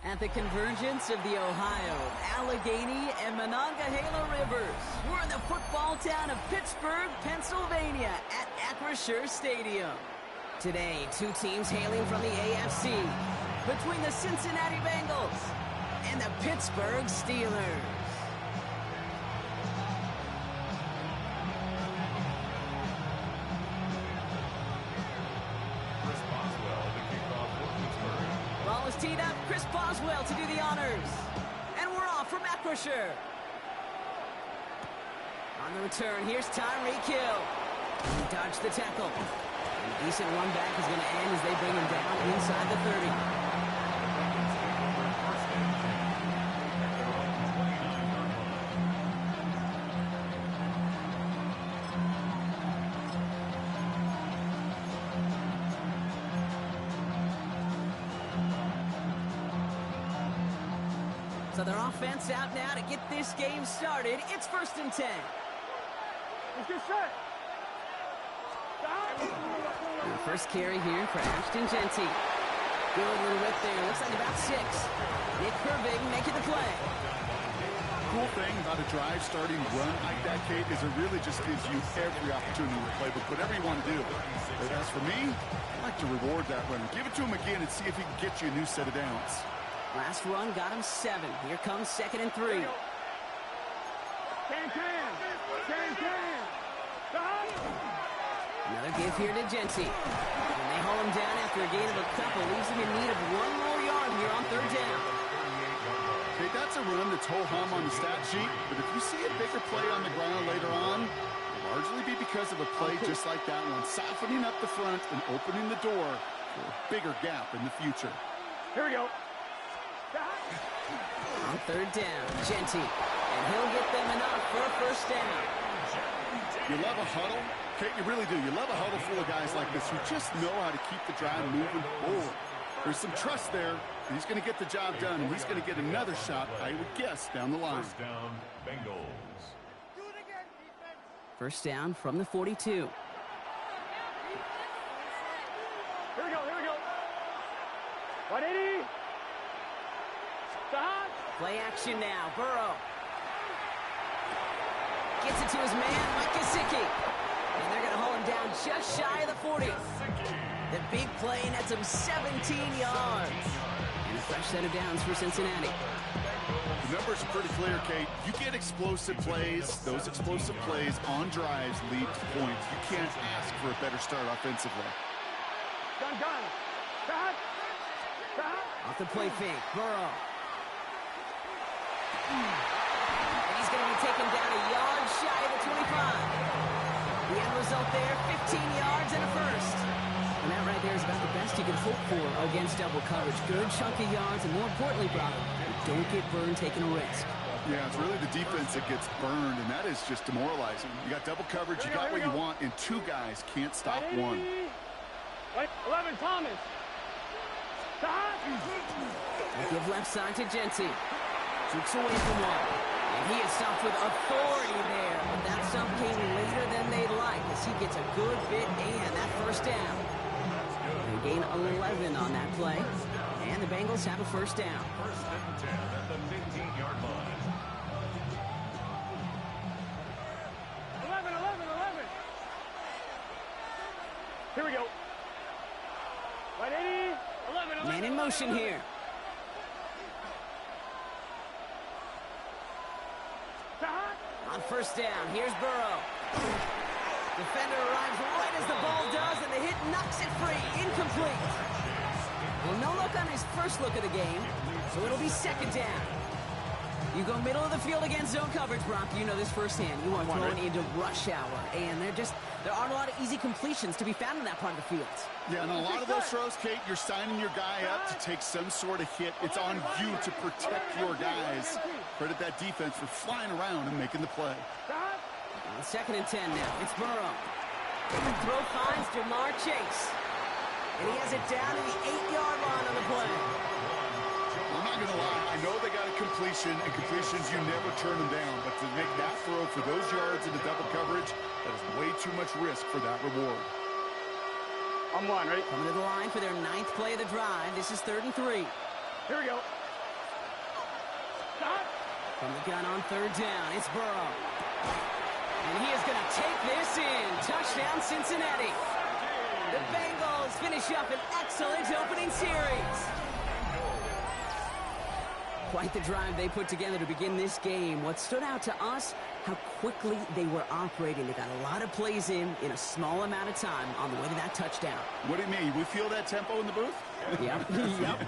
At the convergence of the Ohio, Allegheny, and Monongahela rivers, we're in the football town of Pittsburgh, Pennsylvania at Acrisure Stadium. Today, two teams hailing from the AFC, between the Cincinnati Bengals and the Pittsburgh Steelers. Ball is teed up. Chris Boswell to do the honors. And we're off from Acrisure. On the return, here's Tyreek Hill. He dodged the tackle. A decent run back is going to end as they bring him down inside the 30. So their offense out now to get this game started. It's 1st and 10. Let's get set. And the first carry here for Ashton Genty. Good little whip there. Looks like about 6. Nick Herbig making the play. Cool thing about a drive starting run like that, Kate, is it really just gives you every opportunity to play, but whatever you want to do. But as for me, I like to reward that runner. Give it to him again and see if he can get you a new set of downs. Last run got him 7. Here comes 2nd and 3. Another give here to Genty. And they hold him down after a gain of a couple. Leaves him in need of 1 more yard here on 3rd down. Okay, that's a run that's ho-hum on the stat sheet, but if you see a bigger play on the ground later on, it'll largely be because of a play just like that one, softening up the front and opening the door for a bigger gap in the future. Here we go. On 3rd down, Genty. And he'll get them enough for a 1st down. You love a huddle? Kate, you really do. You love a huddle full of guys like this who just know how to keep the drive moving forward. There's some trust there. He's going to get the job done, and he's going to get another shot, I would guess, down the line. 1st down, Bengals. 1st down from the 42. Here we go. 180. Stop. Play action now. Burrow. Gets it to his man, Mike Gesicki. And they're going to hold him down just shy of the 40. The big play nets him 17 yards. And a fresh set of downs for Cincinnati. The numbers are pretty clear, Kate. You get explosive plays. Those explosive plays on drives lead to points. You can't ask for a better start offensively. Gun. Off the play fake, Burrow. And he's going to be taken down a yard shy of the 25. The end result there, 15 yards and a 1st. And that right there is about the best you can hope for against double coverage. Good chunky yards, and more importantly, Brock, don't get burned taking a risk. Yeah, it's really the defense that gets burned, and that is just demoralizing. You got double coverage, you got what you want, and 2 guys can't stop one. 11, Thomas. Give left side to Genty. Jukes away from one. And he is stopped with authority there. But that stop came later than they'd like as he gets a good bit and that 1st down. They gain 11 on that play. And the Bengals have a 1st down. 1st and 10 at the 15-yard line. 11. Here we go. 180. 11. Man in motion here. On 1st down, here's Burrow. Defender arrives right as the ball does, and the hit knocks it free. Incomplete. Well, no look on his first look of the game, so it'll be 2nd down. You go middle of the field against zone coverage, Brock. You know this firsthand. You are throwing into rush hour, and there aren't a lot of easy completions to be found in that part of the field. Yeah, and a lot of those throws, Kate, you're signing your guy up to take some sort of hit. It's on you to protect your guys. Credit that defense for flying around and making the play. 2nd and 10 now. It's Burrow. The throw finds Jamar Chase. And he has it down to the 8-yard line on the play. I'm not going to lie. I know they got a completion, and completions, you never turn them down. But to make that throw for those yards into double coverage, that is way too much risk for that reward. On one, ready? Coming to the line for their 9th play of the drive. This is 3rd and 3. Here we go. Stop. From the gun on 3rd down, it's Burrow. And he is going to take this in. Touchdown, Cincinnati. The Bengals finish up an excellent opening series. Quite the drive they put together to begin this game. What stood out to us, how quickly they were operating. They got a lot of plays in a small amount of time on the way to that touchdown. What do you mean? We feel that tempo in the booth? Yep, yep,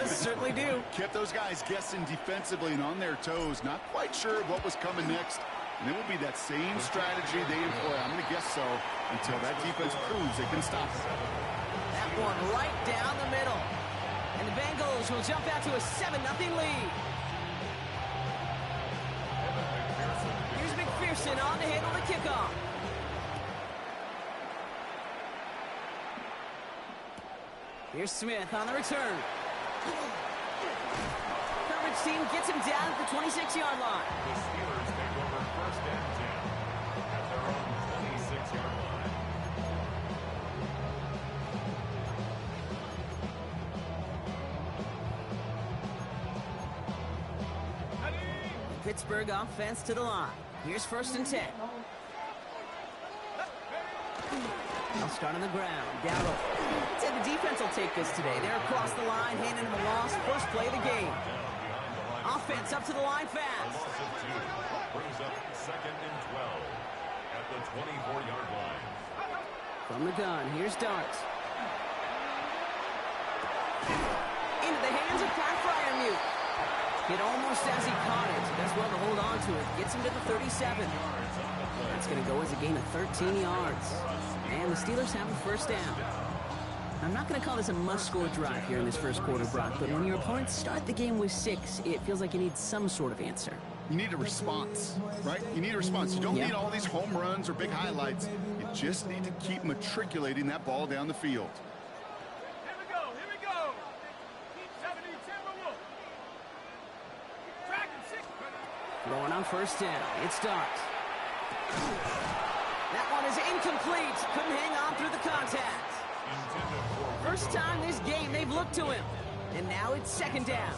certainly do. Kept those guys guessing defensively and on their toes, not quite sure what was coming next. And it will be that same strategy they employ, I'm going to guess so, until that defense proves they can stop it. That one right down the middle. And the Bengals will jump out to a 7-0 lead. Here's McPherson on to handle the kickoff. Here's Smith on the return. Coverage team gets him down at the 26-yard line. The Steelers take over 1st and 10 at their own 26-yard line. Pittsburgh offense to the line. Here's 1st and 10. They'll start on the ground. Dowdle. I'd say the defense will take this today. They're across the line, handing them a loss. First play of the game. Offense up to the line fast. Loss of 2 brings up 2nd and 12 at the 24-yard line. From the gun, here's Dart. Into the hands of Pat Fryermuth. Hit almost as he caught it. Does well to hold on to it. Gets him to the 37. That's going to go as a gain of 13 yards. And the Steelers have a 1st down. I'm not going to call this a must-score drive here in this first quarter, Brock, but when your opponents start the game with 6, it feels like you need some sort of answer. You need a response, right? You need a response. You don't need all these home runs or big highlights. You just need to keep matriculating that ball down the field. Here we go. Here we go. Keep 70 Timberwolf. Track and 6. Throwing on 1st down. It's Dart. That one is incomplete. Couldn't hang on through the contact. First time this game they've looked to him. And now it's 2nd down.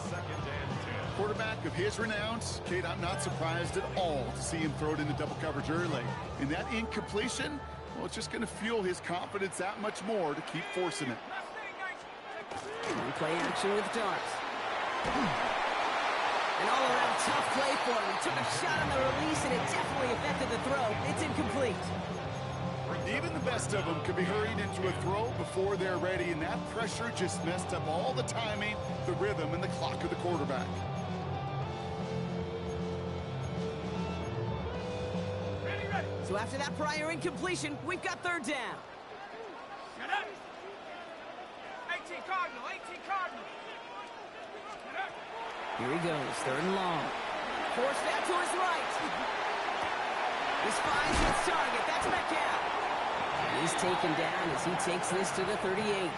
Quarterback of his renowns, Kate, I'm not surprised at all to see him throw it into double coverage early. And that incompletion, well, it's just going to fuel his confidence that much more to keep forcing it. And play action with Dart. An all-around tough play for him. He took a shot on the release, and it definitely affected the throw. It's incomplete. Even the best of them could be hurried into a throw before they're ready, and that pressure just messed up all the timing, the rhythm, and the clock of the quarterback. Ready. So after that prior incompletion, we've got 3rd down. Get up. 18 Cardinal. 18 Cardinal. Get up. Here he goes, 3rd and long. Forced out to his right. This finds its target. That's Metcalf. He's taken down as he takes this to the 38.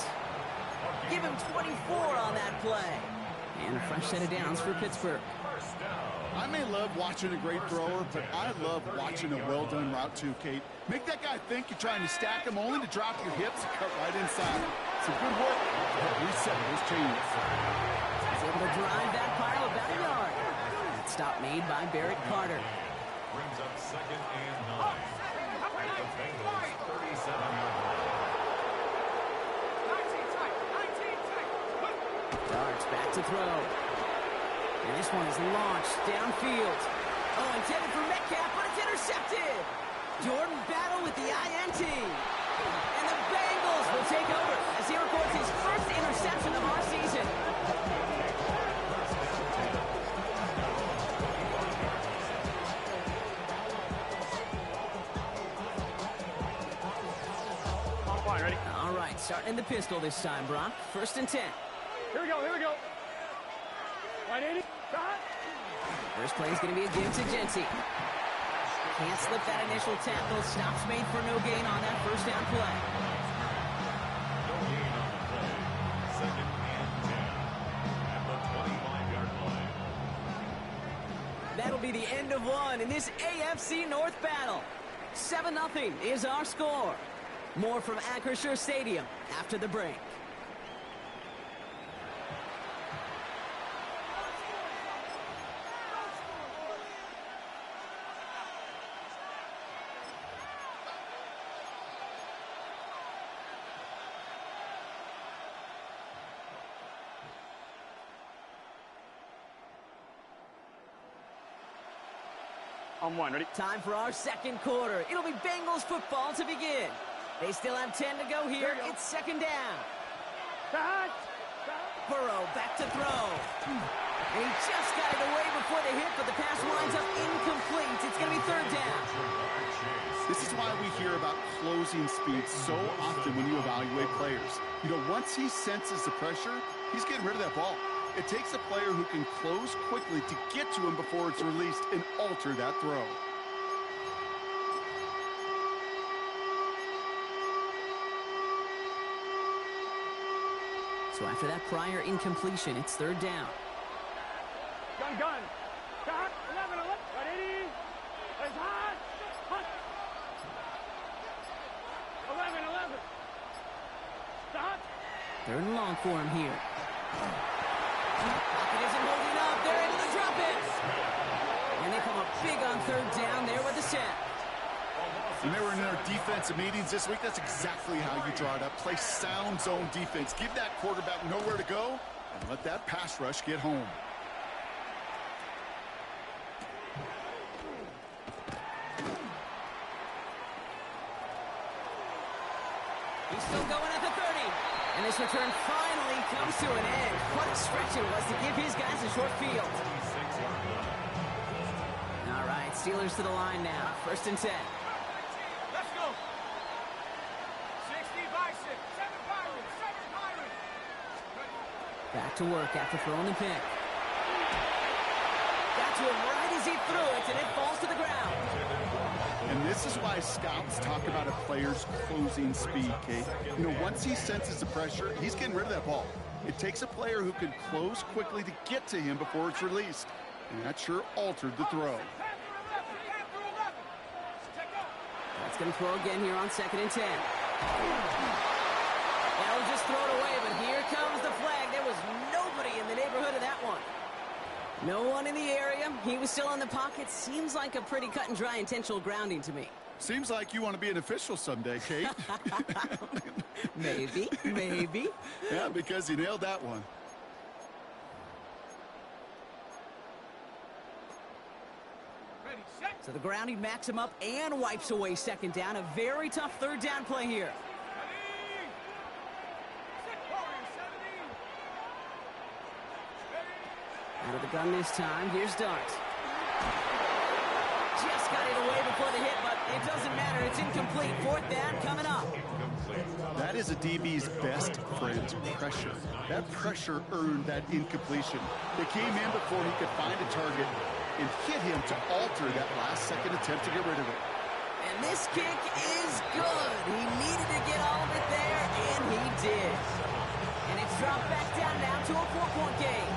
Give him 24 on that play. And a fresh set of downs for Pittsburgh. I may love watching a great thrower, but I love watching a well-done route too, Kate. Make that guy think you're trying to stack him only to drop your hips and cut right inside. Some good work to help reset those chains. He's able to drive that pile about a yard. That stop made by Barrett Carter. Brings up 2nd and 9 at the Bengals 37-yard line. 19 tight. 19 tight. Darts back to throw. And this one is launched downfield. Oh, intended for Metcalf, but it's intercepted. Jordan Battle with the INT. And the Bengals will take over as he records his first interception of our season. Ready? All right, starting in the pistol this time, Brock. 1st and 10. Here we go. Here we go. 180. Shot. First play is going to be a give to Genty. Can't slip that initial tackle. Stops made for no gain on that 1st down play. No gain on the That'll be the end of one in this AFC North battle. 7-0 is our score. More from Acrisure Stadium after the break. On one, ready? Time for our second quarter. It'll be Bengals football to begin. They still have 10 to go here. It's second down. Burrow back to throw. And he just got it away before the hit, but the pass winds up incomplete. It's going to be third down. This is why we hear about closing speed so often when you evaluate players. You know, once he senses the pressure, he's getting rid of that ball. It takes a player who can close quickly to get to him before it's released and alter that throw. So after that prior incompletion, it's third down. Gun. Stop. 11. Ready? It's hot. 11. Stop. Third and long for him here. Pocket isn't holding up. They're into the drop-in. And they come up big on third down there with the sack. When they were in their defensive meetings this week, that's exactly how you draw it up. Play sound zone defense. Give that quarterback nowhere to go and let that pass rush get home. He's still going at the 30. And this return finally comes to an end. What a stretch it was to give his guys a short field. All right, Steelers to the line now. First and 10. Let's go. 60 by 6. 7 Pirates. Back to work after throwing the pick. Got to him right as he threw it, and it falls to the ground. And this is why scouts talk about a player's closing speed, Kate. You know, once he senses the pressure, he's getting rid of that ball. It takes a player who can close quickly to get to him before it's released. And that sure altered the throw. That's going to throw again here on second and 10. That'll just throw it away, but here comes the flag. There was nobody in the neighborhood of that one. No one in the area. He was still in the pocket. Seems like a pretty cut and dry intentional grounding to me. Seems like you want to be an official someday, Kate. Maybe. Yeah, because you nailed that one. Ready, set. So the grounding backs him up and wipes away second down. A very tough third down play here. Ready. Set. Warrior 70. Out of the gun this time. Here's Dart. Just got it away before the hit, but it doesn't matter. It's incomplete. Fourth down coming up. That is a DB's best friend, pressure. That pressure earned that incompletion. They came in before he could find a target and hit him to alter that last-second attempt to get rid of it. And this kick is good. He needed to get all of it there, and he did. And it's dropped back down now to a 4-point game.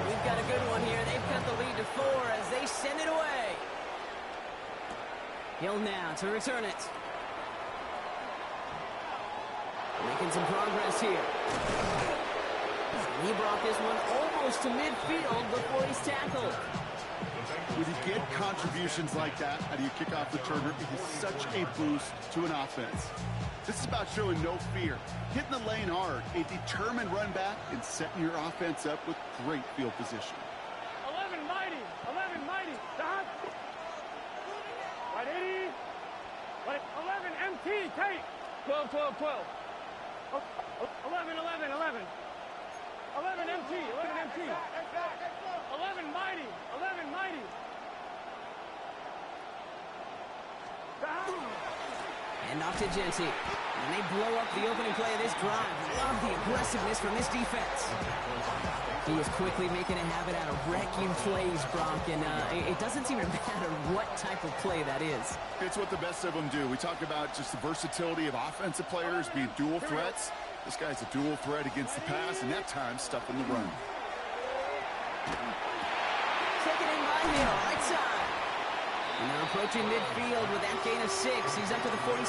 We've got a good one here. They've cut the lead to 4 as they send it away. Hill now to return it. Making some progress here. He brought this one almost to midfield before he's tackled. When you get contributions like that out of your kickoff returner, it is such a boost to an offense. This is about showing no fear, hitting the lane hard, a determined run back, and setting your offense up with great field position. 11 mighty. Stop. Right, 80. Right, 11 MT. Kate. 12. 11. 11 MT. 11 mighty. Stop. And off to Genty. And they blow up the opening play of this drive. Love the aggressiveness from this defense. He is quickly making a habit out of wrecking plays, Brock, and it doesn't seem to matter what type of play that is. It's what the best of them do. We talk about just the versatility of offensive players being dual threats. This guy's a dual threat against the pass, and that time stuffing the run. Taken in by Hill, right approaching midfield with that gain of 6. He's up to the 46.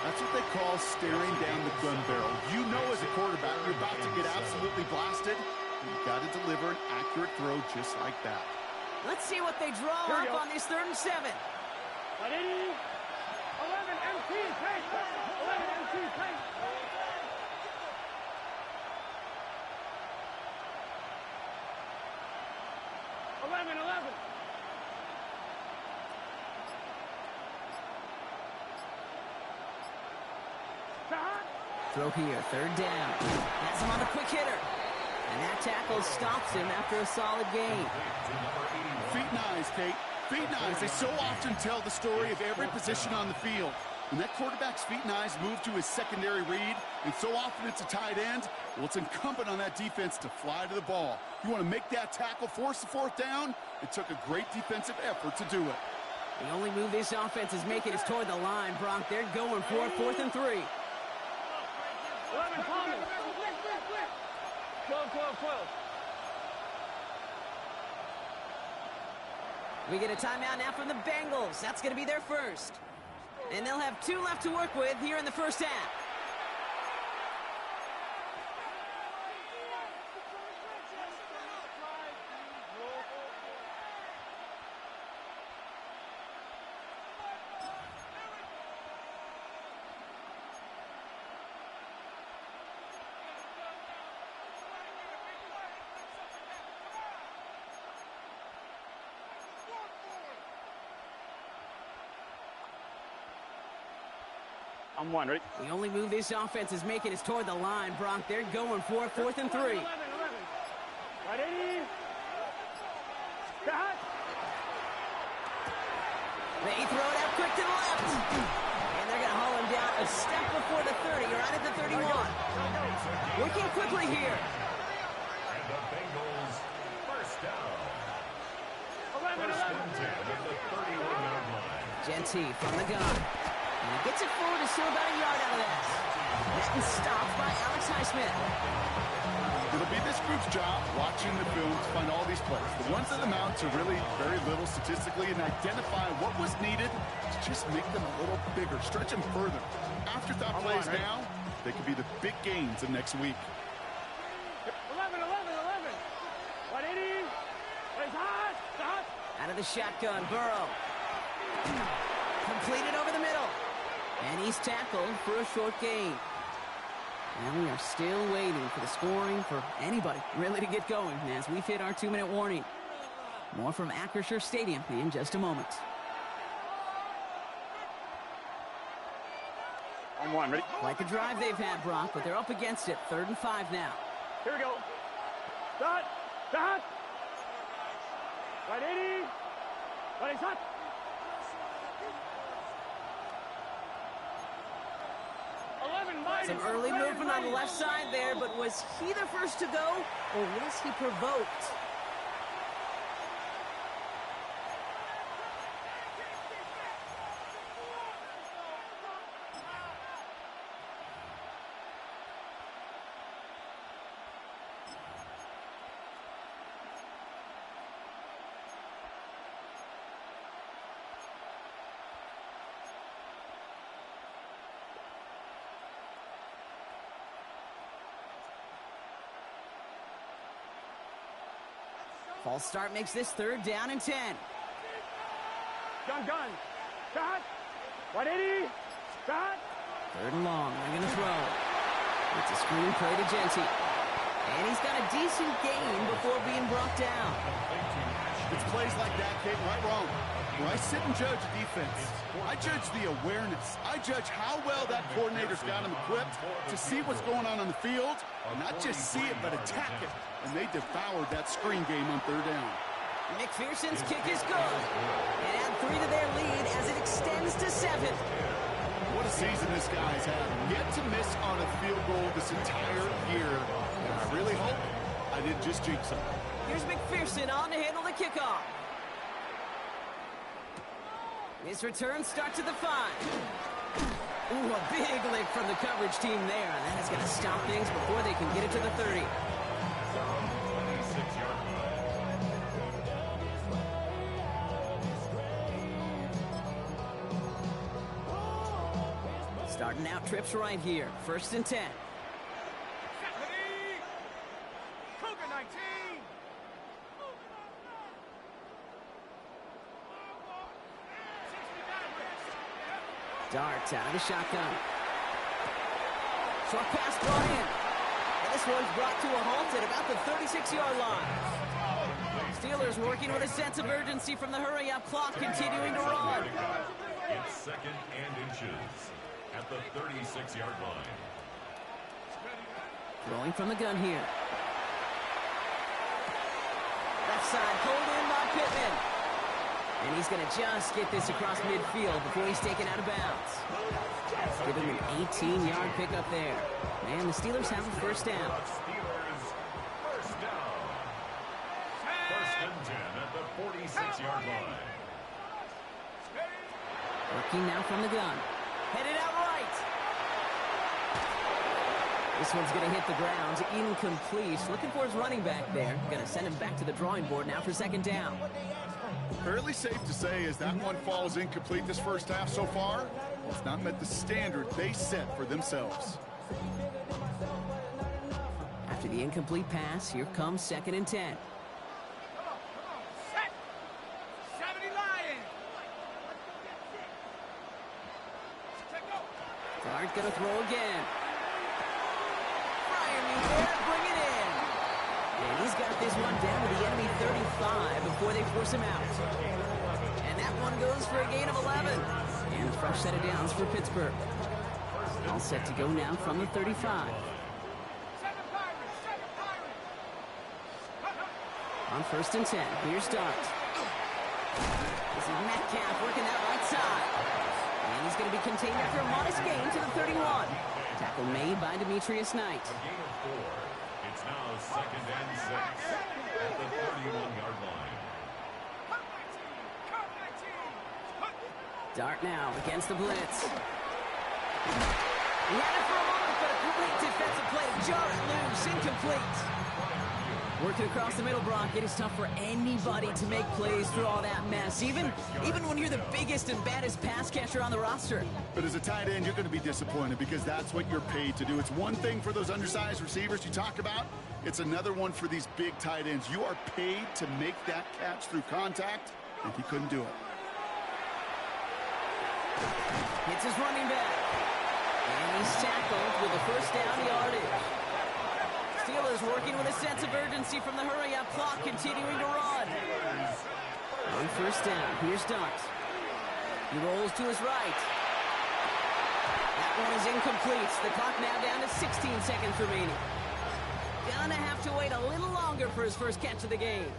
That's what they call staring down the gun barrel. You know as a quarterback, you're about to get absolutely blasted. You've got to deliver an accurate throw just like that. Let's see what they draw up on this 3rd and 7. 11 MT, pace. 11 MT, pace. 11. Throw here, 3rd down. Has him on the quick hitter. And that tackle stops him after a solid gain. Feet and eyes, Kate. Feet and eyes. They so often tell the story of every position on the field. When that quarterback's feet and eyes move to his secondary read, and so often it's a tight end, well, it's incumbent on that defense to fly to the ball. You want to make that tackle, force the 4th down? It took a great defensive effort to do it. The only move this offense is making is toward the line, Bronk. They're going for it, 4th and 3. 11, Palmer. 12. We get a timeout now from the Bengals. That's going to be their first. And they'll have 2 left to work with here in the first half. I'm 1, ready? The only move this offense is making is toward the line, Bronk. They're going for it, 4th and 3. 11. Right, 80. Cut. They throw it out quick to the left. And they're going to haul him down a step before the 30. You're right at the 31. Working quickly here. And the Bengals first down. 11. First and 10 at the 31-yard line. Genty from the gun. And he gets it forward to still about a yard out of that. That is stopped by Alex Highsmith. It'll be this group's job watching the film to find all these plays. The ones that amount to really very little statistically and identify what was needed to just make them a little bigger, stretch them further. Afterthought plays now, they could be the big gains of next week. 11. 180. Plays hot. Stop. Out of the shotgun, Burrow. Completed over the middle. And he's tackled for a short gain. And we are still waiting for the scoring for anybody really to get going as we've hit our 2-minute warning. More from Acrisure Stadium in just a moment. I'm 1, ready? Quite the drive they've had, Brock, but they're up against it. 3rd and 5 now. Here we go. Start. Right, 80. Right, he's hot. Some early movement on the left side there, but was he the first to go, or was he provoked? False start makes this 3rd down and 10. Gun. Shot. 180. Shot. 3rd and long. They're going to throw. It's a screen play to Genty. And he's got a decent gain before being brought down. It's plays like that, Kate, right wrong. When I sit and judge a defense, I judge the awareness. I judge how well that coordinator's got him equipped to see what's going on the field, and not just see it, but attack it. And they devoured that screen game on 3rd down. McPherson's kick is good. And add 3 to their lead as it extends to 7. What a season this guy's had. Yet to miss on a field goal this entire year. And I really hope I didn't just jinx him. Here's McPherson on to handle the kickoff. His return starts at the 5. Ooh, a big lick from the coverage team there. And that is going to stop things before they can get it to the 30. Starting out trips right here. 1st and 10. Cougar 19. Darts out of the shotgun. Short pass brought in. And this one's brought to a halt at about the 36-yard line. Steelers working with a sense of urgency from the hurry-up clock, continuing to run. It's 2nd and inches at the 36-yard line. Throwing from the gun here. Left side pulled in by Pittman. And he's going to just get this across midfield before he's taken out of bounds. Give him an 18-yard pickup there. And the Steelers have a 1st down. Steelers, 1st down. 1st and 10 at the 46-yard line. Working now from the gun. Headed out right. This one's going to hit the ground. Incomplete. Looking for his running back there. Going to send him back to the drawing board now for 2nd down. Fairly safe to say as that one falls incomplete this first half so far, it's not met the standard they set for themselves. After the incomplete pass, here comes 2nd and 10. Set. 70 Lions. Dart going to throw again. Brian me there, bring it in. And he's got this one down to the enemy 35 before they force him out. And that one goes for a gain of 11. And a fresh set of downs for Pittsburgh. All set to go now from the 35. On 1st and 10, here's Dart. This is Metcalf working that right side. And he's going to be contained after a modest gain to the 31. Tackle made by Demetrius Knight. A gain of 4. It's now 2nd and 6 at the 31-yard line. Dart now against the blitz. He had it for a moment, but a great defensive play to jar it loose, incomplete. Working across the middle, Brock, it is tough for anybody to make plays through all that mess, even when you're the biggest and baddest pass catcher on the roster. But as a tight end, you're going to be disappointed because that's what you're paid to do. It's one thing for those undersized receivers you talk about. It's another one for these big tight ends. You are paid to make that catch through contact, and he couldn't do it. Hits his running back. And he's tackled with a 1st down yardage. Steelers working with a sense of urgency from the hurry-up clock, continuing to run. On 1st down, here's Dart. He rolls to his right. That one is incomplete. The clock now down to 16 seconds remaining. Gonna have to wait a little longer for his first catch of the game.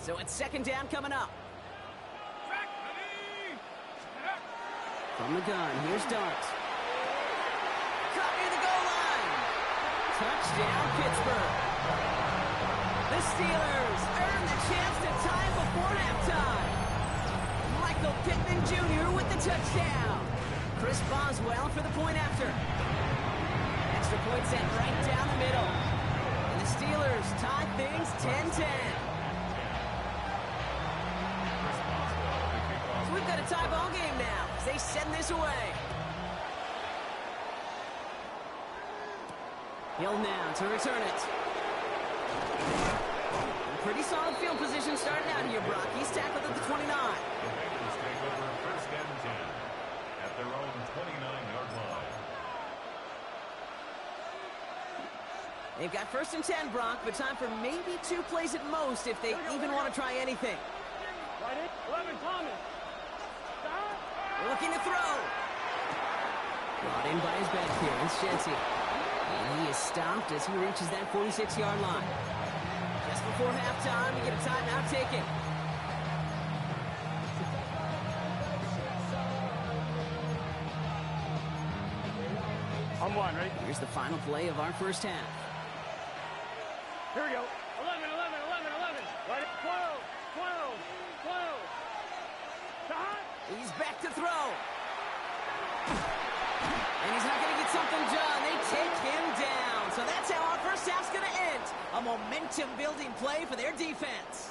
So it's 2nd down coming up. From the gun, here's Dart. Caught near the goal line. Touchdown, Pittsburgh. The Steelers earn the chance to tie before halftime. Michael Pittman Jr. with the touchdown. Chris Boswell for the point after. Extra point set right down the middle. And the Steelers tie things 10-10. So we've got a tie ball game now as they send this away. Hill now to return it. Pretty solid field position starting out here, Brock. He's tackled at the 29. The Raiders take over 1st and 10 at their own 29-yard line. They've got 1st and 10, Brock, but time for maybe 2 plays at most if they even want to try anything. 11 Thomas. Looking to throw. Brought in by his back here, it's Shensi. And he is stopped as he reaches that 46-yard line. Just before halftime, you get a timeout taken. On 1, ready? Here's the final play of our first half. Here we go. 11, 11, 11, 11. Right, 12, 12, 12. Shot. He's back to throw. And he's not going to get something done. They take him down. So that's how our first half's going to end. A momentum-building play for their defense.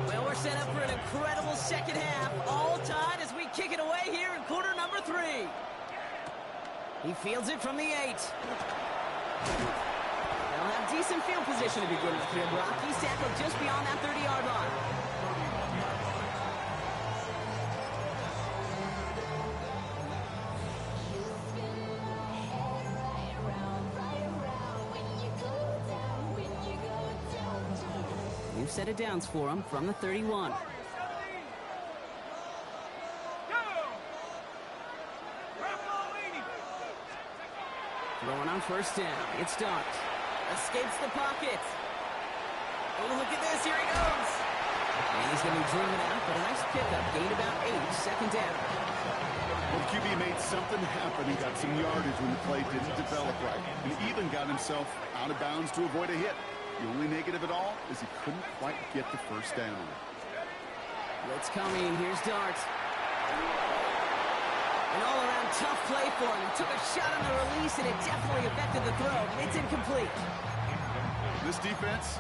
Well, we're set up for an incredible second half. All tied as we kick it away here in quarter number 3. He fields it from the 8. They'll have decent field position to begin with here, Brock. He's tackled just beyond that 30-yard line. New set of downs for him from the 31. Throwing on first down. It's Dart. Escapes the pocket. Oh, look at this. Here he goes. And he's going to be driven out, but a nice pickup. Gained about 8. Second down. Well, QB made something happen and got some yardage when the play didn't develop right. And even got himself out of bounds to avoid a hit. The only negative at all is he couldn't quite get the first down. Blitz coming. Here's Dart. An all-around tough play for him. He took a shot on the release, and it definitely affected the throw. It's incomplete. This defense,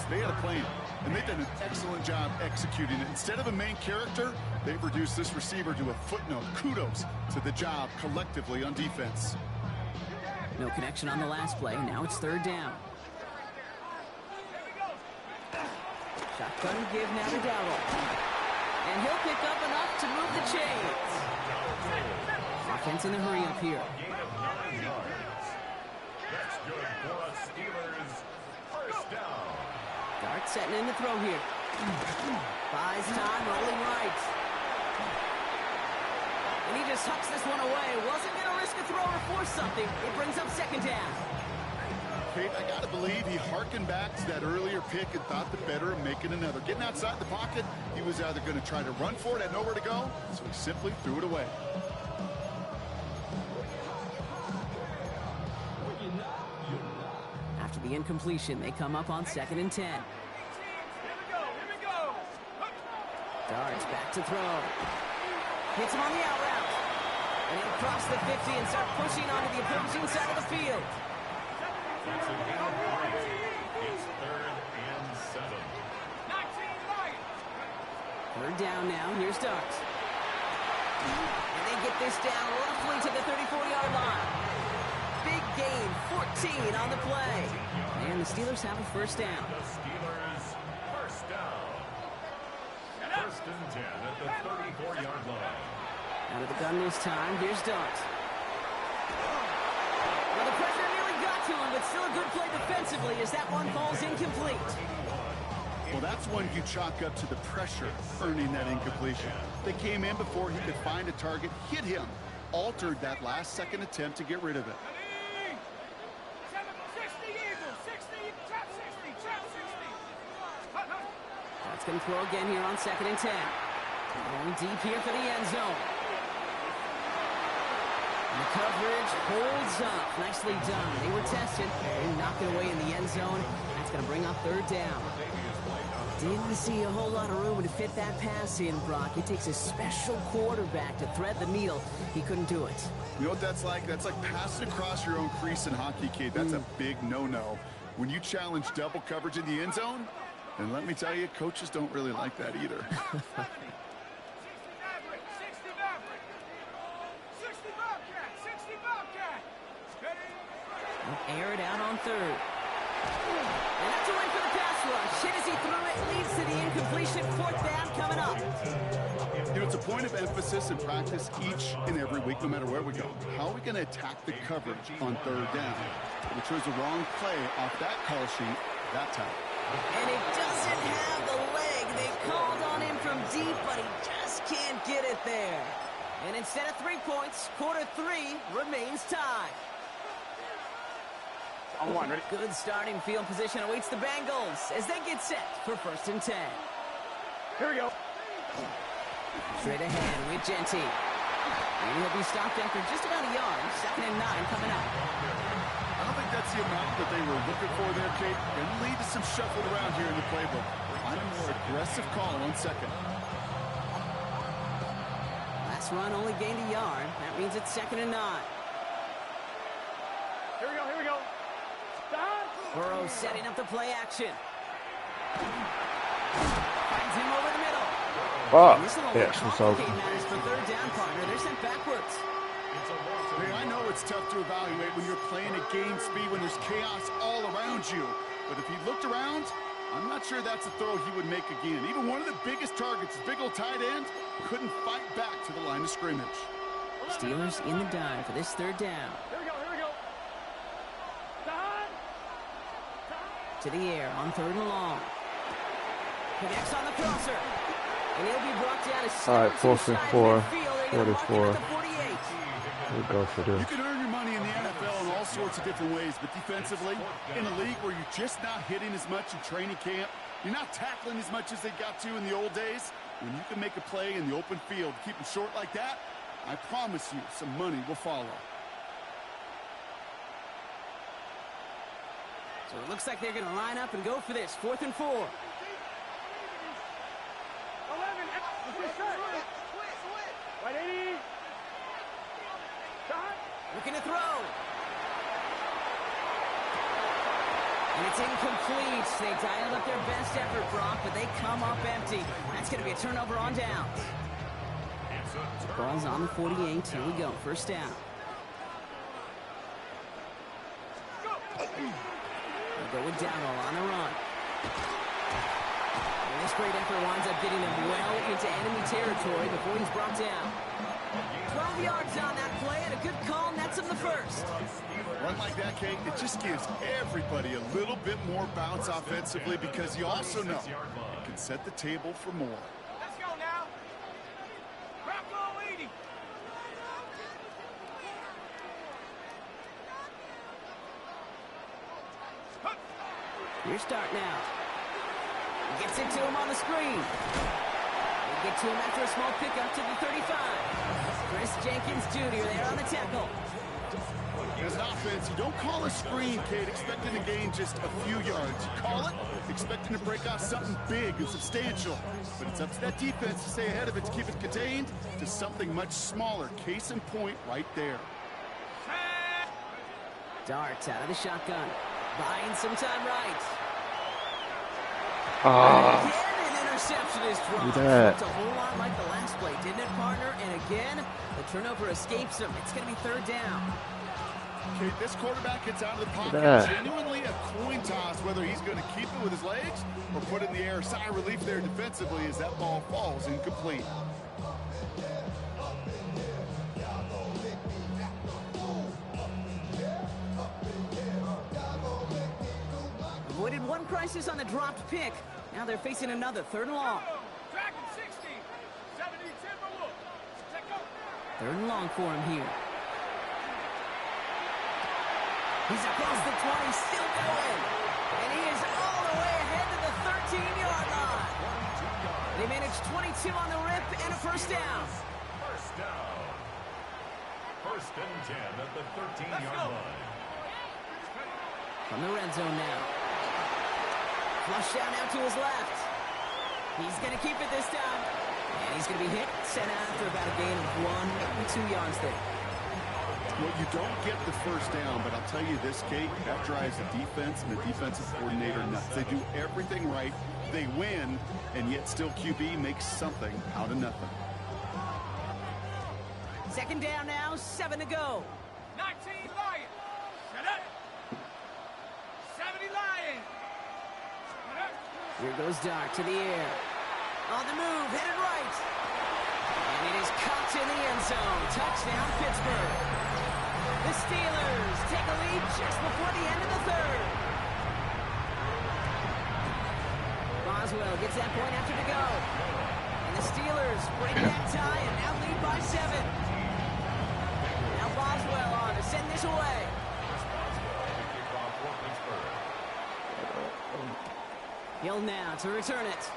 they had a plan. And they've done an excellent job executing it. Instead of a main character, they've reduced this receiver to a footnote. Kudos to the job collectively on defense. No connection on the last play. Now it's third down. Shotgun give now to Dowell. And he'll pick up enough to move the chains. Offense in the hurry up here. Gain of 9 yards. That's good for a Steelers first down. Dart setting in the throw here. Buys time, rolling right. And he just hucks this one away. Wasn't going to risk a throw or force something. It brings up second down. Kate, I got to believe he harkened back to that earlier pick and thought the better of making another. Getting outside the pocket, he was either going to try to run for it, had nowhere to go, so he simply threw it away. After the incompletion, they come up on 2nd and 10. Darts back to throw. Hits him on the out route. And he'll cross the 50 and start pushing onto the opposing side of the field. It's a gain of 3. It's 3rd and 7. Third down now. Here's Darts. And they get this down roughly to the 34-yard line. Big gain, 14 on the play. And the Steelers have a first down. The Steelers first down. First and 10 at the 34-yard line. Out of the gun this time. Here's Dart. Well, the pressure nearly got to him, but still a good play defensively as that one falls incomplete. Well, that's one you chalk up to the pressure earning that incompletion. They came in before he could find a target, hit him, altered that last-second attempt to get rid of it. That's going to throw again here on 2nd and 10. Going deep here for the end zone. And the coverage holds up. Nicely done. They were tested. They knocked it away in the end zone. That's going to bring up third down. Didn't see a whole lot of room to fit that pass in, Brock. It takes a special quarterback to thread the needle. He couldn't do it. You know what that's like? That's like passing across your own crease in hockey, kid. That's a big no-no. When you challenge double coverage in the end zone, and let me tell you, coaches don't really like that either. Air it out on third. And that's a win for the pass rush. Hit as he threw it, leads to the incompletion. Fourth down coming up. You know, it's a point of emphasis in practice each and every week, no matter where we go. How are we going to attack the coverage on third down? We chose the wrong play off that call sheet that time. And it doesn't have the leg. They called on him from deep, but he just can't get it there. And instead of 3 points, quarter 3 remains tied. On one, ready? Good starting field position awaits the Bengals as they get set for 1st and 10. Here we go. Straight ahead with Genty. And he'll be stopped after just about a yard. 2nd and 9 coming up. I don't think that's the amount that they were looking for there, Kate. And lead to some shuffling around here in the playbook. Find a more aggressive call on 2nd. Last This run only gained a yard. That means it's 2nd and 9. Here we go. Stop! Burrow setting up the play action. Finds him over the middle. Fuck. This will Yeah, she's so. complicate matters for 3rd down, partner. They're sent backwards. Hey, I know it's tough to evaluate when you're playing at game speed when there's chaos all around you. But if he looked around, I'm not sure that's a throw he would make again. Even one of the biggest targets, big old tight end, couldn't fight back to the line of scrimmage. Steelers in the dive for this 3rd down. Here we go. Stop! To the air on 3rd and long. Connects on the crosser. And he'll be brought down as All right, 4th and 4, 44. 44. We'll go for this. You can earn your money in the NFL in all sorts of different ways, but defensively, in a league where you're just not hitting as much in training camp, you're not tackling as much as they got to in the old days, when you can make a play in the open field, keep them short like that, I promise you some money will follow. So it looks like they're going to line up and go for this. 4th and 4. 11. Right, 80. Stop! Looking to throw. And it's incomplete. They dialed up their best effort, Brock, but they come up empty. That's going to be a turnover on downs. Ball's on the 48. Here we go. 1st down. They'll go with Dowdle on the run. And this great effort winds up getting him well into enemy territory before he's brought down. 12 yards on that play, and a good call nets him the 1st. Run like that, Kate, it just gives everybody a little bit more bounce offensively because you also know it can set the table for more. Let's go now. Bravo 80. Your start now. He gets it to him on the screen. They get to him after a small pickup to the 35. Chris Jenkins Jr. there on the tackle. As an offense, you don't call a screen, Kate, expecting to gain just a few yards. You call it expecting to break off something big and substantial. But it's up to that defense to stay ahead of it, to keep it contained to something much smaller. Case in point right there. Dart out of the shotgun. Buying some time right. Again, an interception is dropped. It's a whole lot like the last play, didn't it, partner? And again, the turnover escapes him. It's going to be 3rd down. Okay, this quarterback gets out of the pocket. Genuinely a coin toss whether he's going to keep it with his legs or put it in the air. Sigh of relief there defensively as that ball falls incomplete. Avoided one crisis on the dropped pick. Now they're facing another 3rd and long. Dragon 60. 70 Timberwolf. Let go. 3rd and long for him here. He's across the 20, still going. And he is all the way ahead to the 13-yard line. They managed 22 on the rip and a 1st down. 1st down. 1st and 10 at the 13-yard line. From the red zone now. Flush down out to his left. He's going to keep it this time. And he's going to be hit, sent out after about a gain of 1 2 yards there. Well, you don't get the 1st down, but I'll tell you this, Kate, that drives the defense and the defensive coordinator nuts. They do everything right. They win, and yet still QB makes something out of nothing. 2nd down now, 7 to go. 19 Lions. Shut up. 70 Lions. Shut up. Here goes Dart to the air. On the move, headed right. And it is caught in the end zone. Touchdown, Pittsburgh. The Steelers take a lead just before the end of the 3rd. Boswell gets that point after to go. And the Steelers break that tie and now lead by 7. Now Boswell on to send this away. Hill now to return it.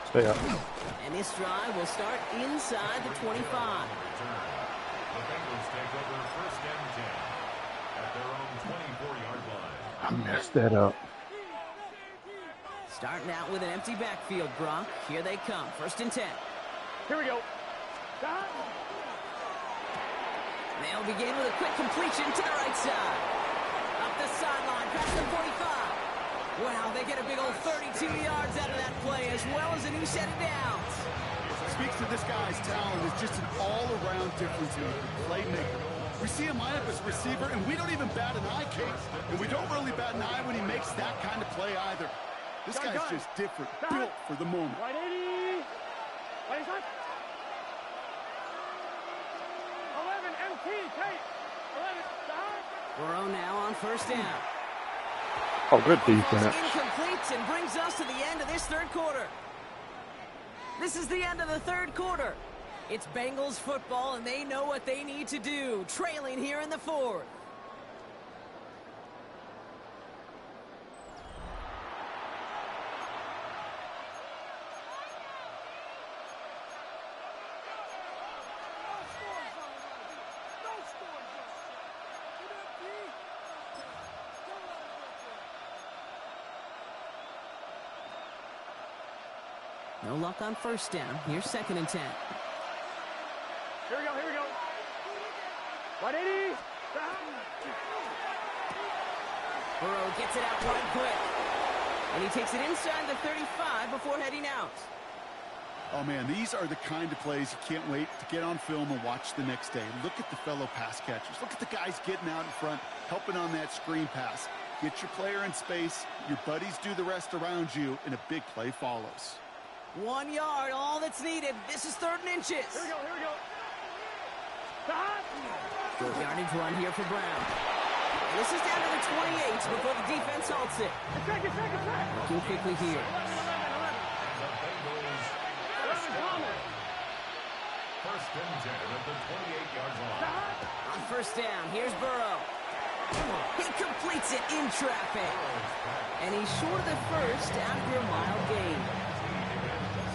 Stay up. And this drive will start inside the 25. The Bengals take over 1st and 10 at their own 24-yard line. I messed that up. Starting out with an empty backfield, Brock. Here they come. 1st and 10. Here we go. Stop. They'll begin with a quick completion to the right side. Up the sideline, past the 45. Wow, they get a big old 32 yards out of that play, as well as a new set of downs. Speaks to this guy's talent as just an all-around difference maker, playmaker. We see him line up as receiver, and we don't even bat an eye, Kate. And we don't really bat an eye when he makes that kind of play either. This guy's just different, built for the moment. Right 80. Right side. 11 MT, Kate. 11. Stop. Burrow now on first down. Oh, good Falls defense. incomplete and brings us to the end of this third quarter. This is the end of the third quarter. It's Bengals football, and they know what they need to do, trailing here in the fourth. No luck on first down. Here's 2nd and 10. Here we go, here we go. 180. Burrow gets it out right quick. And he takes it inside the 35 before heading out. Oh, man, these are the kind of plays you can't wait to get on film and watch the next day. Look at the fellow pass catchers. Look at the guys getting out in front, helping on that screen pass. Get your player in space, your buddies do the rest around you, and a big play follows. 1 yard, all that's needed. This is 3rd and inches. Here we go, here we go. Stop. Good yardage run here for Brown. And this is down to the 28 before the defense halts it. Check. Looking quickly here. 11 Thomas. First and 10 at the 28-yard line. On first down, here's Burrow. He completes it in traffic. And he's short of the first after a mile gain.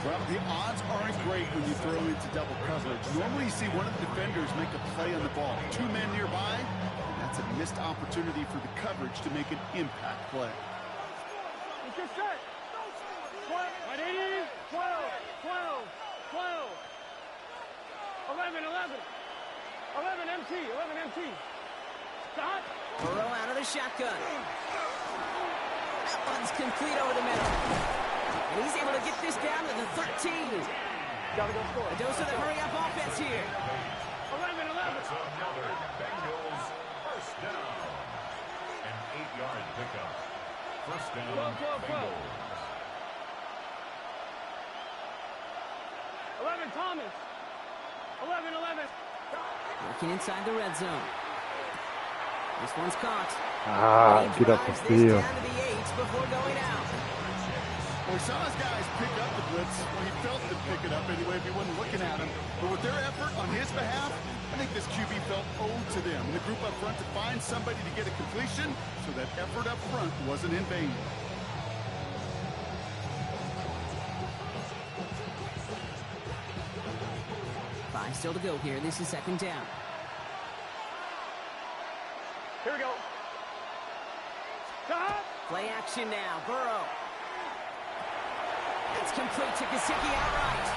Well, the odds aren't great when you throw into double coverage. Normally you see one of the defenders make a play on the ball. 2 men nearby, and that's a missed opportunity for the coverage to make an impact play. It's just set. 180. 12. 11. 11 MT. Stop. Burrow out of the shotgun. That one's complete over the middle. And he's able to get this down to the 13. Gotta go score. A dose of the hurry-up offense here. 11. That's another Bengals first down. An 8-yard pickup. First down, 12. Bengals. 11 Thomas. 11. Working inside the red zone. This one's caught. Get up the Drives this field. down to the 8 before going out. Well, we saw his guys pick up the blitz. Well, he felt to pick it up anyway if he wasn't looking at him. But with their effort on his behalf, I think this QB felt owed to them. And the group up front to find somebody to get a completion, so that effort up front wasn't in vain. Five still to go here. This is 2nd down. Here we go. Stop. Play action now. Burrow. It's complete to Gesicki outright.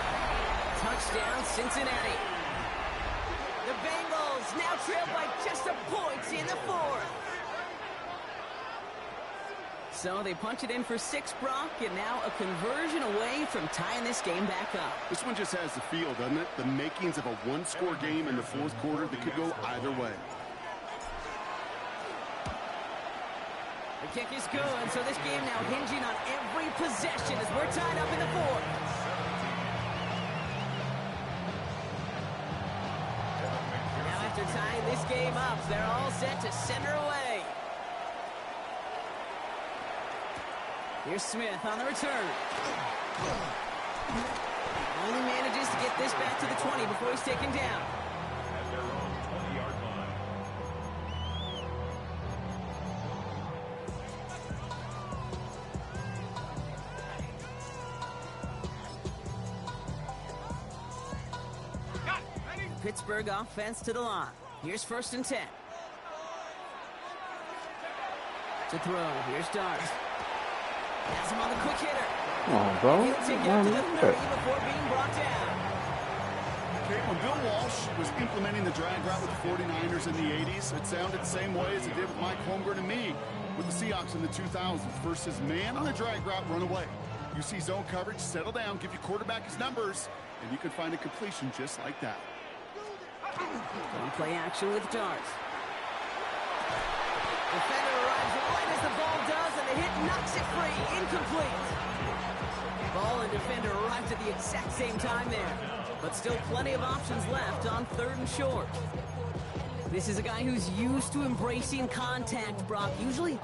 Touchdown, Cincinnati. The Bengals now trail by just a point in the 4th. So they punch it in for 6, Brock, and now a conversion away from tying this game back up. This one just has the feel, doesn't it? The makings of a one-score game in the 4th quarter that could go either way. The kick is good, so this game now hinging on every possession as we're tied up in the 4th. Now after tying this game up, they're all set to send her away. Here's Smith on the return. Only manages to get this back to the 20 before he's taken down. At their own 20-yard line. Pittsburgh offense to the line. Here's 1st and 10. To throw. Here's Dart. Has him on the quick hitter. Come on, bro. He'll take it up to the 30 before being brought down. Okay, when Bill Walsh was implementing the drag route with the 49ers in the 80s, it sounded the same way as it did with Mike Holmgren and me with the Seahawks in the 2000s versus man on the drag route, run away. You see zone coverage, settle down, give your quarterback his numbers, and you can find a completion just like that. Don't play action with darts. Defender arrives right as the ball does, and the hit knocks it free. Incomplete. Ball and defender arrived at the exact same time there. But still plenty of options left on 3rd and short. This is a guy who's used to embracing contact, Brock. Usually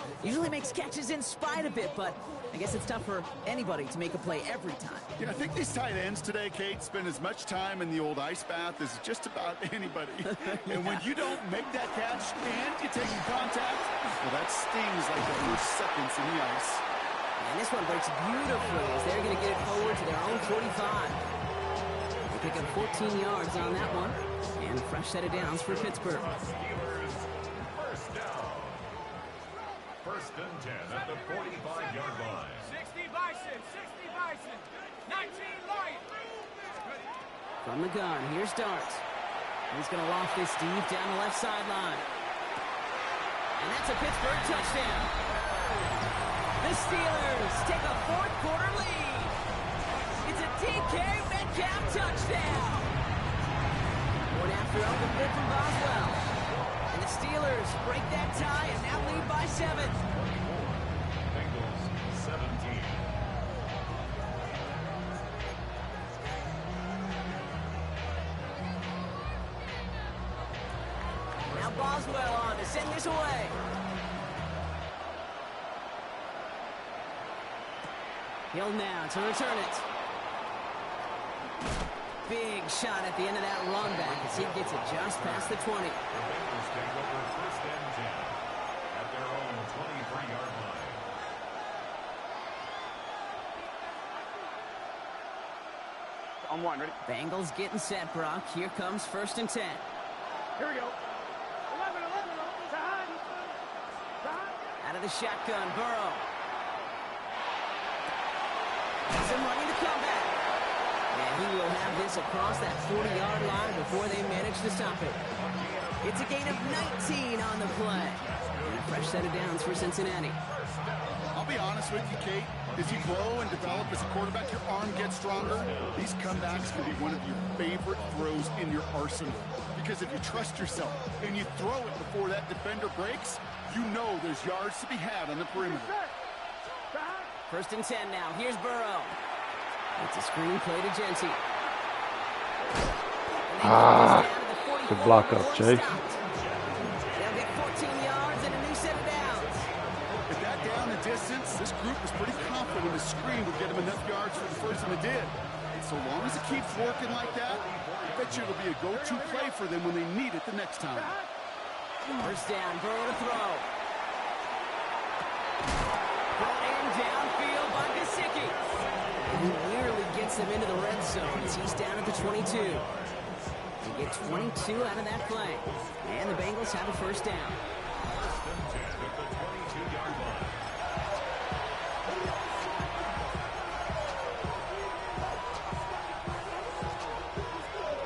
makes catches in spite of it, but I guess it's tough for anybody to make a play every time. Yeah, I think these tight ends today, Kate, spend as much time in the old ice bath as just about anybody. And when you don't make that catch and you take contact, well, that stings like the first seconds in the ice. And this one breaks beautifully as they're going to get it forward to their own 45. They pick up 14 yards on that one. And a fresh set of downs for Pittsburgh. Steelers, first down. 1st and 10 at the 45-yard line. 60 Bison, 60 Bison, 19 Lion. From the gun, here's Darts. He's going to loft this deep down the left sideline. And that's a Pittsburgh touchdown. The Steelers take a 4th quarter lead. It's a DK Metcalf touchdown. One after on the bid from Boswell. And the Steelers break that tie and now lead by 7. Bengals 17. Now Boswell on to send this away. Hill now to return it. Big shot at the end of that run back as he gets it just past the 20. The Bengals take over 1st and 10 at their own 23-yard line. On 1, ready? Bengals getting set, Brock. Here comes 1st and 10. Here we go. 11, Sahad. Out of the shotgun, Burrow. Has him running the comeback. And he will have this across that 40-yard line before they manage to stop it. It's a gain of 19 on the play. And a fresh set of downs for Cincinnati. I'll be honest with you, Kate. As you grow and develop as a quarterback, your arm gets stronger. These comebacks can be one of your favorite throws in your arsenal. Because if you trust yourself and you throw it before that defender breaks, you know there's yards to be had on the perimeter. 1st and 10 now. Here's Burrow. It's a screen play to Genty. Good block up, Jay. They'll get 14 yards and a new set of downs. At that down the distance, this group was pretty confident the screen would get them enough yards for the first one it did. And so long as it keeps working like that, I bet you it'll be a go-to play for them when they need it the next time. 1st down, Burrow to throw. Brought in downfield by Gesicki. He nearly gets them into the red zone as he's down at the 22. They get 22 out of that play. And the Bengals have a 1st down. 1st and 10 at the 22-yard line.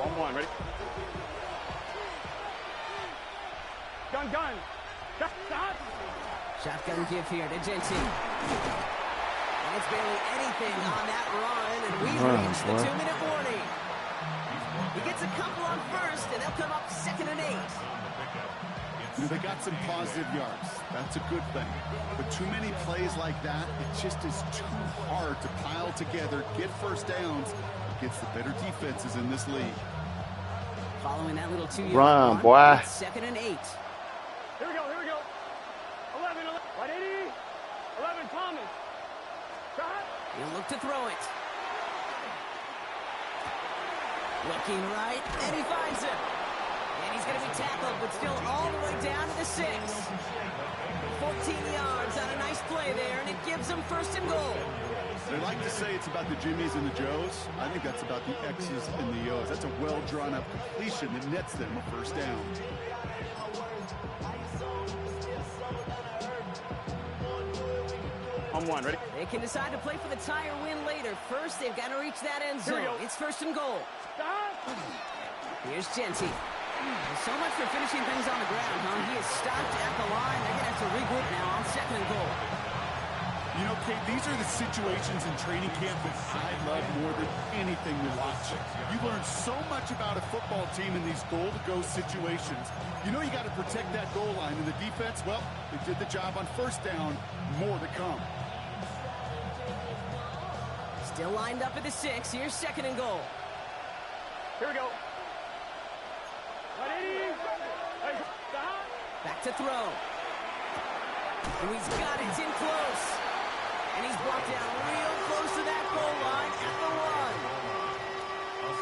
On 1, ready? Gun. Sahad. Shotgun give here to Genty. And it's barely anything on that run, and we've reached the 2-minute warning. He gets a couple on 1st, and they'll come up 2nd and 8. They got some positive yards. That's a good thing. But too many plays like that, it just is too hard to pile together, get 1st downs against the better defenses in this league. Following that little 2-yard Run, boy. 2nd and 8. Here we go. 11, 180. 11, Thomas. Sahad. He'll look to throw it. Looking right, and he finds him. And he's going to be tackled, but still all the way down to the 6. 14 yards on a nice play there, and it gives them 1st and goal. They like to say it's about the Jimmies and the Joes. I think that's about the X's and the O's. That's a well-drawn-up completion that nets them a 1st down. On 1, ready? They can decide to play for the tie or win later. First, they've got to reach that end Here we zone. go. It's 1st and goal. Sahad. Here's Genty. So much for finishing things on the ground, huh? He is stopped at the line. They're going to have to regroup now on 2nd and goal. You know, Kate, these are the situations in training camp that I love more than anything to watch. You learn so much about a football team in these goal-to-go situations. You know you got to protect that goal line, and the defense, well, they did the job on 1st down. More to come. Still lined up at the 6. Here's 2nd and goal. Here we go. Back to throw. And he's got it. It's in close. And he's brought down real close to that goal line at the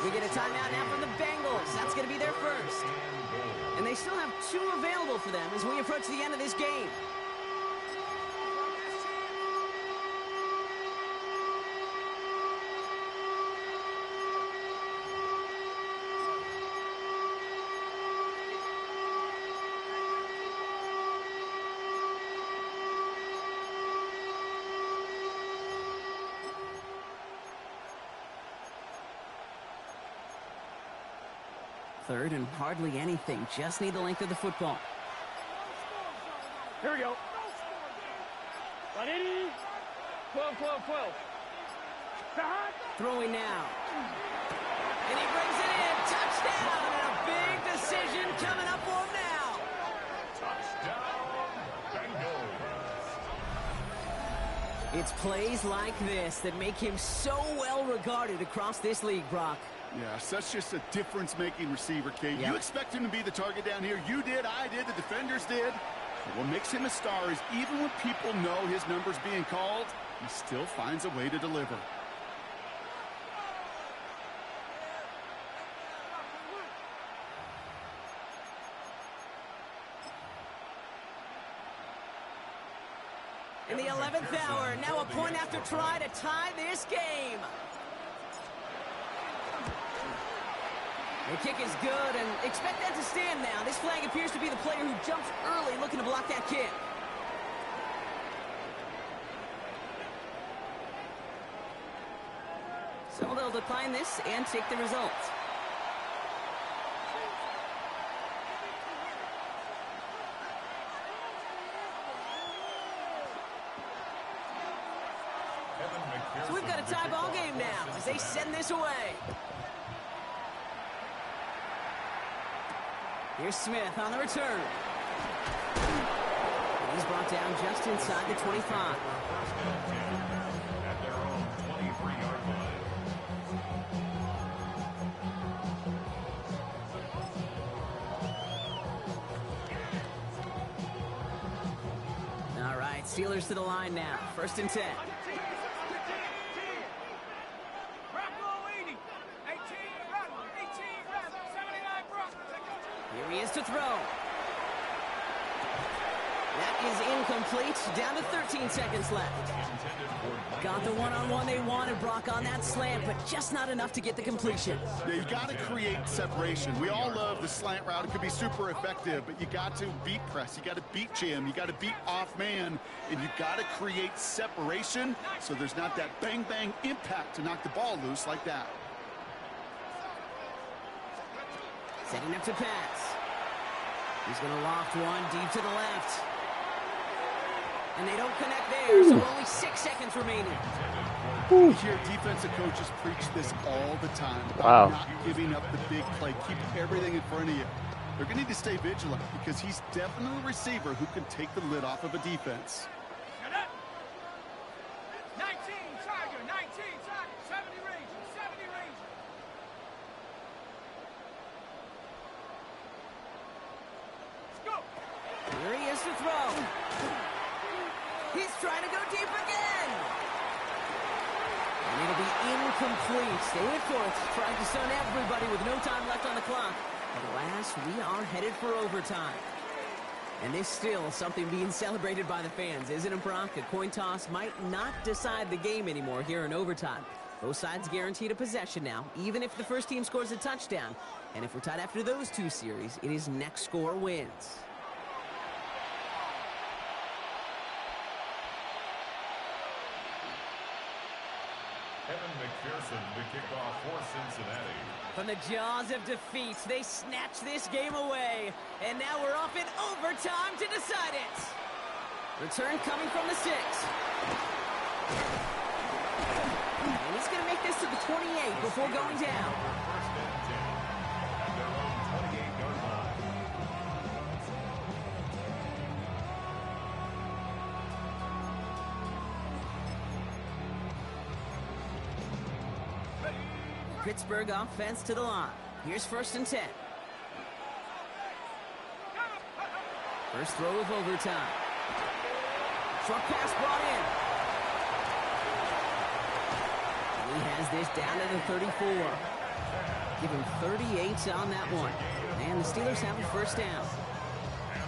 1. We get a timeout now from the Bengals. That's going to be their first. And they still have 2 available for them as we approach the end of this game. Third and hardly anything. Just need the length of the football. Here we go. 180. 12, 12, 12. Throwing now. And he brings it in. Touchdown. And a big decision coming up for him now. Touchdown, Bengals. It's plays like this that make him so well regarded across this league, Brock. Yeah, such just a difference-making receiver, Kate. Yep. You expect him to be the target down here. You did, I did, the defenders did. But what makes him a star is even when people know his number's being called, he still finds a way to deliver. In the 11th hour, now a point after try to tie this game. The kick is good, and expect that to stand now. This flag appears to be the player who jumps early looking to block that kick. So they'll decline this and take the result. So we've got a tie ball game now as they send this away. Here's Smith on the return. He's brought down just inside the 25. At their own 23-yard line. All right, Steelers to the line now. 1st and 10. Here he is to throw. That is incomplete. Down to 13 seconds left. Got the one-on-one they wanted, Brock, on that slant, but just not enough to get the completion. Yeah, you got to create separation. We all love the slant route. It could be super effective, but you got to beat press. You got to beat jam. You got to beat off man, and you got to create separation so there's not that bang-bang impact to knock the ball loose like that. Setting up to pass. He's going to loft one deep to the left. And they don't connect there, so only 6 seconds remaining. You hear defensive coaches preach this all the time about not giving up the big play. Keep everything in front of you. They're going to need to stay vigilant because he's definitely a receiver who can take the lid off of a defense. 19, Tiger, 19, Tiger, 70 Rangers, 70 Rangers. Let's go. Here he is to throw. He's trying to go deep again. And it'll be incomplete. They went for it, trying to stun everybody with no time left on the clock. But alas, we are headed for overtime. And there's still something being celebrated by the fans, isn't it, Brock? A coin toss might not decide the game anymore here in overtime. Both sides guaranteed a possession now, even if the first team scores a touchdown. And if we're tied after those 2 series, it is next score wins. Evan McPherson to kick off for Cincinnati. From the jaws of defeat, they snatch this game away. And now we're off in overtime to decide it. Return coming from the 6. And he's going to make this to the 28 before going down. First and 10 at their own 28-yard line. Pittsburgh offense to the line. Here's 1st and 10. First throw of overtime. Short pass brought in. He has this down to the 34. Give him 38 on that one. And the Steelers have a first down.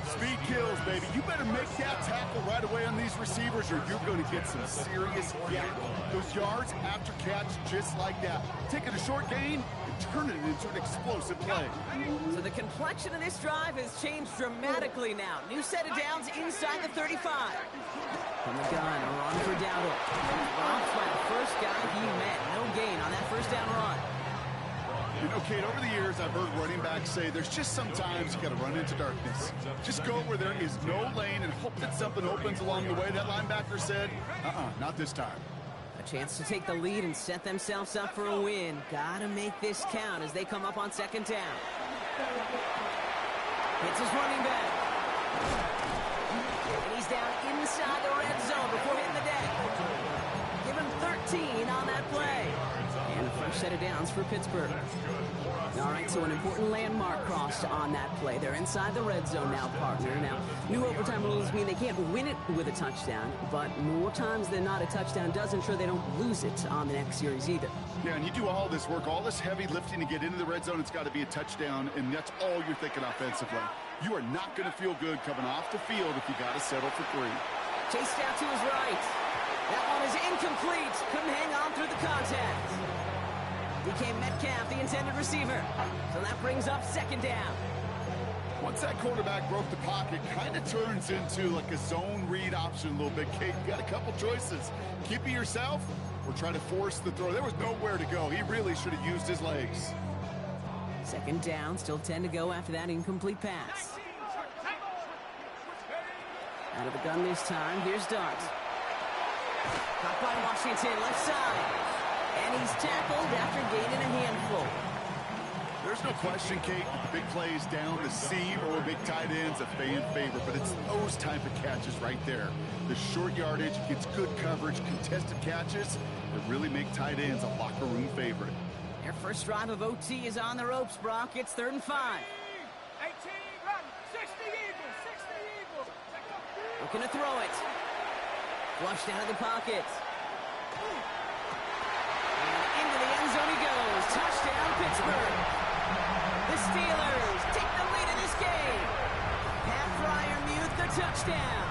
Speed kills, baby. You better make that tackle right away on these receivers or you're going to get some serious gap. Those yards after catch just like that. Take it a short gain and turn it into an explosive play. So the complexion of this drive has changed dramatically now. New set of downs inside the 35. From the gun, a run for Dowdle. Robbed by the first guy he met. No gain on that first down run. You know, Kate, over the years, I've heard running backs say there's just sometimes you got to run into darkness. Just go where there is no lane and hope that something opens along the way. That linebacker said, not this time. A chance to take the lead and set themselves up for a win. Gotta make this count as they come up on 2nd down. Hits his running back. And he's down inside the red zone before hitting the deck. Give him 13 on that play. And the first set of downs for Pittsburgh. All right, so an important landmark crossed on that play. They're inside the red zone now, partner. Now, new overtime rules mean they can't win it with a touchdown, but more times than not, a touchdown does ensure they don't lose it on the next series either. Yeah, and you do all this work, all this heavy lifting to get into the red zone, it's got to be a touchdown, and that's all you're thinking offensively. You are not going to feel good coming off the field if you got to settle for 3. Chased out to his right. That one is incomplete. Couldn't hang on through the contact. DK Metcalf, the intended receiver. So that brings up 2nd down. Once that quarterback broke the pocket, kind of turns into like a zone read option a little bit. Kate, you got a couple choices. Keep it yourself or try to force the throw. There was nowhere to go. He really should have used his legs. 2nd down, still 10 to go after that incomplete pass. Out of the gun this time, here's Dart. Caught by Washington, left side. And he's tackled after gaining a handful. There's no question, Kate, the big plays down the seam or big tight ends a fan favorite, but it's those type of catches right there. The short yardage, gets good coverage, contested catches that really make tight ends a locker room favorite. Their first drive of OT is on the ropes, Brock. It's 3rd and 5. 18, run, 60 Eagles, 60 Eagles. Looking to throw it. Flushed out of the pocket. And into the end zone he goes. Touchdown, Pittsburgh. The Steelers take the lead in this game. Pat Fryermuth, the touchdown.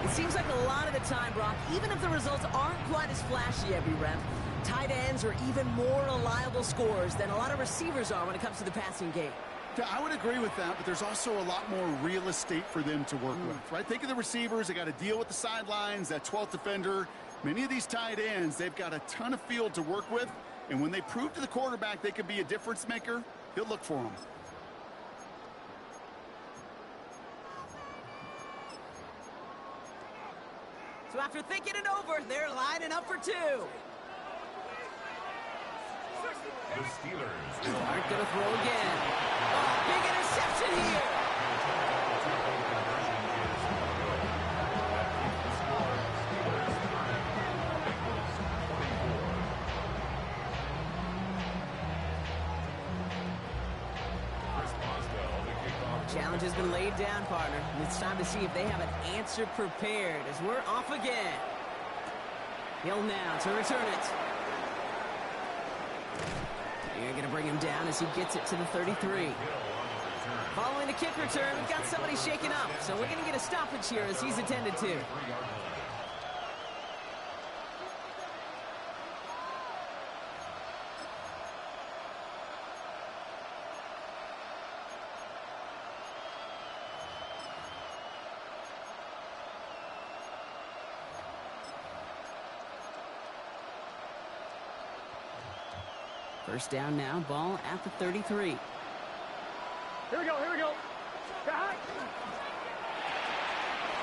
It seems like a lot of the time, Brock, even if the results aren't quite as flashy every rep, tight ends are even more reliable scorers than a lot of receivers are when it comes to the passing game. Yeah, I would agree with that, but there's also a lot more real estate for them to work with, right? Think of the receivers. They got to deal with the sidelines, that 12th defender. Many of these tight ends, they've got a ton of field to work with, and when they prove to the quarterback they could be a difference maker, he'll look for them. So after thinking it over, they're lining up for 2. The Steelers Aren't going to throw again. Oh, big interception here. Challenge has been laid down, partner. And it's time to see if they have an answer prepared as we're off again. Hill now to return it. You're going to bring him down as he gets it to the 33. Following the kick return, we've got somebody shaken up. So we're going to get a stoppage here as he's attended to. First down now, ball at the 33. Here we go, here we go.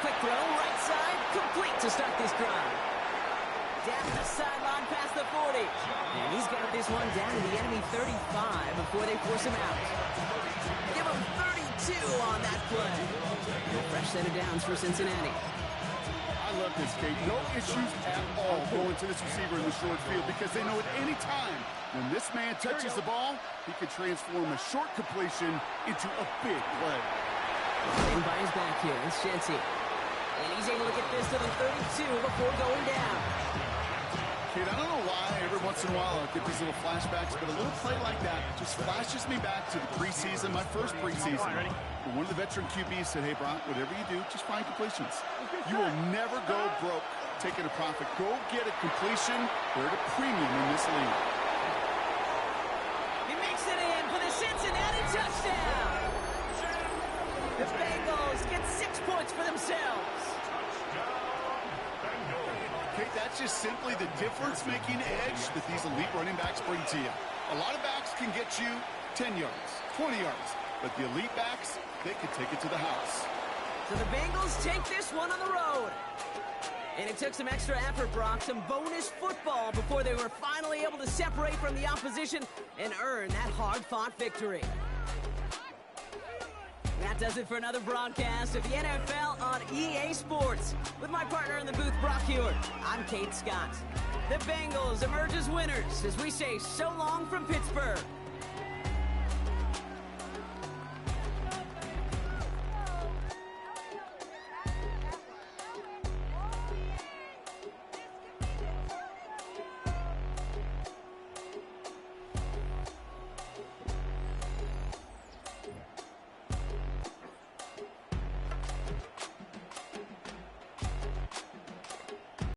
Quick throw, right side, complete to start this drive. Down the sideline past the 40. And he's got this one down to the enemy 35 before they force him out. Give him 32 on that play. A fresh set of downs for Cincinnati. I love this, Kate. No issues at all going to this receiver in the short field because they know at any time when this man touches the ball, he can transform a short completion into a big play. Playing by his back here, it's Shensi. And he's able to get this to the 32 before going down. Kate, I don't know why every once in a while I'll get these little flashbacks, but a little play like that just flashes me back to the preseason, my first preseason. When one of the veteran QBs said, hey, Brock, whatever you do, just find completions. You will never go broke taking a profit. Go get a completion. We're at a premium in this league. He makes it in for the Cincinnati touchdown. The Bengals get 6 points for themselves. Okay, that's just simply the difference-making edge that these elite running backs bring to you. A lot of backs can get you 10 yards, 20 yards, but the elite backs, they can take it to the house. So the Bengals take this one on the road. And it took some extra effort, Brock, some bonus football before they were finally able to separate from the opposition and earn that hard-fought victory. That does it for another broadcast of the NFL on EA Sports. With my partner in the booth, Brock Hewitt, I'm Kate Scott. The Bengals emerge as winners as we say so long from Pittsburgh.